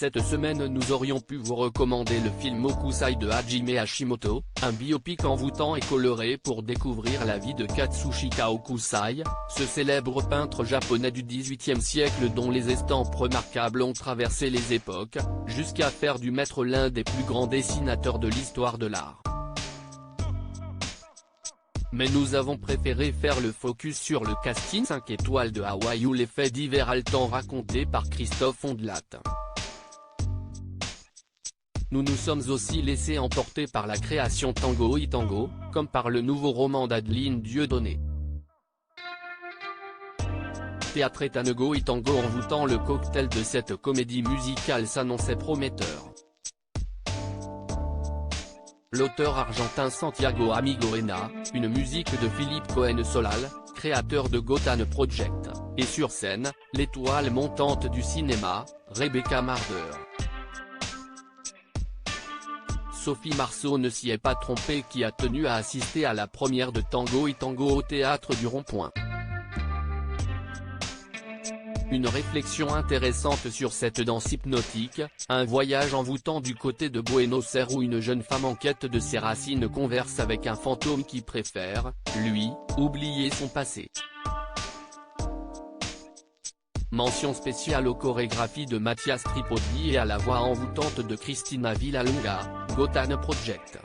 Cette semaine nous aurions pu vous recommander le film Hokusai de Hajime Hashimoto, un biopic envoûtant et coloré pour découvrir la vie de Katsushika Hokusai, ce célèbre peintre japonais du XVIIIe siècle dont les estampes remarquables ont traversé les époques, jusqu'à faire du maître l'un des plus grands dessinateurs de l'histoire de l'art. Mais nous avons préféré faire le focus sur le casting 5 étoiles de Hawaï ou les faits divers haletants racontés par Christophe Ondelat. Nous nous sommes aussi laissés emporter par la création Tango et Tango, comme par le nouveau roman d'Adeline Dieudonné. Théâtre et Tango et Tango envoûtant, le cocktail de cette comédie musicale s'annonçait prometteur. L'auteur argentin Santiago Amigorena, une musique de Philippe Cohen Solal, créateur de Gotham Project, et sur scène, l'étoile montante du cinéma, Rebecca Marder. Sophie Marceau ne s'y est pas trompée, qui a tenu à assister à la première de Tango et Tango au Théâtre du Rond-Point. Une réflexion intéressante sur cette danse hypnotique, un voyage envoûtant du côté de Buenos Aires où une jeune femme en quête de ses racines converse avec un fantôme qui préfère, lui, oublier son passé. Mention spéciale aux chorégraphies de Mathias Tripodi et à la voix envoûtante de Cristina Villalonga, Gotham Project.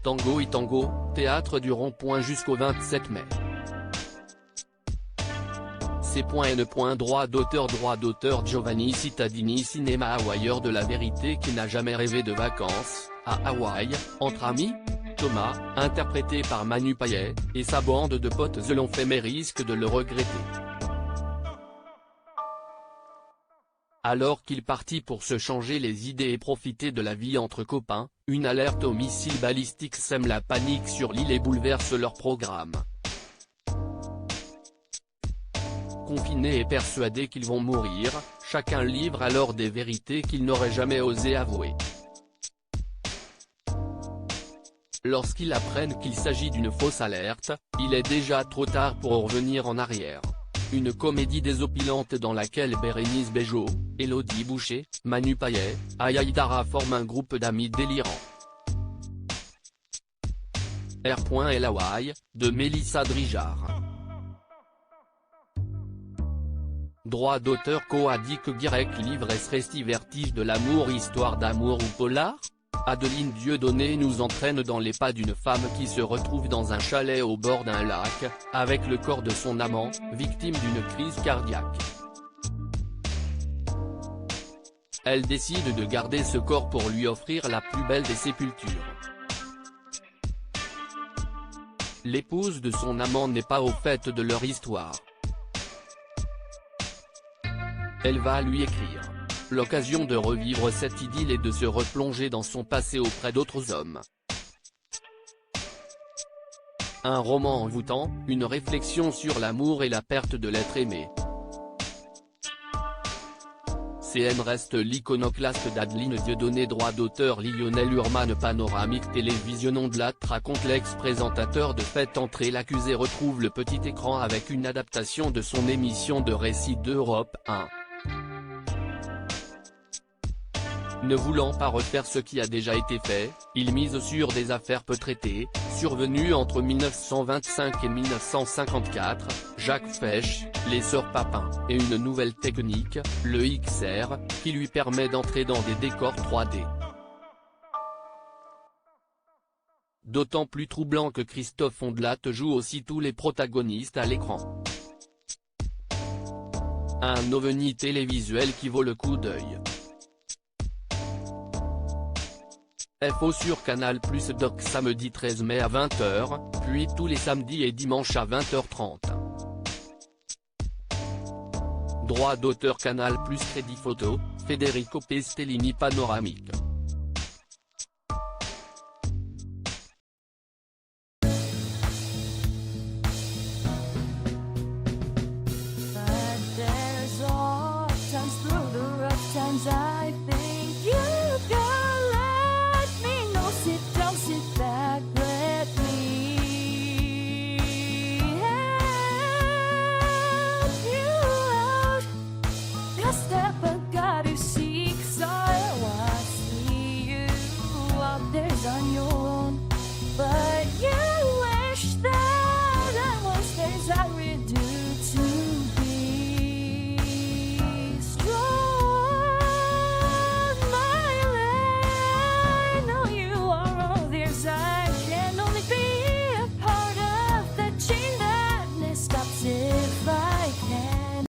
Tango et Tango, Théâtre du Rond-Point jusqu'au 27 mai. Droit d'auteur Giovanni Cittadini cinéma hawaïeur de la vérité qui n'a jamais rêvé de vacances, à Hawaï, entre amis. Thomas, interprété par Manu Payet, et sa bande de potes l'ont fait mais risque de le regretter. Alors qu'il partit pour se changer les idées et profiter de la vie entre copains, une alerte au missile balistique sème la panique sur l'île et bouleverse leur programme. Confinés et persuadés qu'ils vont mourir, chacun livre alors des vérités qu'ils n'auraient jamais osé avouer. Lorsqu'ils apprennent qu'il s'agit d'une fausse alerte, il est déjà trop tard pour revenir en arrière. Une comédie désopilante dans laquelle Bérénice Bejo, Élodie Boucher, Manu Payet, Ayaïdara forment un groupe d'amis délirants. R.L. Hawaï, de Mélissa Drijard. Droit d'auteur Coadic Guirec Livres Resti Vertige de l'amour, histoire d'amour ou polar? Adeline Dieudonné nous entraîne dans les pas d'une femme qui se retrouve dans un chalet au bord d'un lac, avec le corps de son amant, victime d'une crise cardiaque. Elle décide de garder ce corps pour lui offrir la plus belle des sépultures. L'épouse de son amant n'est pas au fait de leur histoire. Elle va lui écrire. L'occasion de revivre cette idylle et de se replonger dans son passé auprès d'autres hommes. Un roman envoûtant, une réflexion sur l'amour et la perte de l'être aimé. CM reste l'iconoclaste d'Adeline Dieudonné. Droit d'auteur Lionel Urman. Panoramique Télévision. Ondelat raconte l'ex-présentateur de Faites entrer l'accusé retrouve le petit écran avec une adaptation de son émission de récit d'Europe 1. Ne voulant pas refaire ce qui a déjà été fait, il mise sur des affaires peu traitées, survenues entre 1925 et 1954, Jacques Fesch, les sœurs Papin, et une nouvelle technique, le XR, qui lui permet d'entrer dans des décors 3D. D'autant plus troublant que Christophe Ondelat joue aussi tous les protagonistes à l'écran. Un ovni télévisuel qui vaut le coup d'œil. FO sur Canal+ Doc samedi 13 mai à 20h, puis tous les samedis et dimanches à 20h30. Droit d'auteur Canal+ Crédit Photo, Federico Pestellini. Panoramique. master.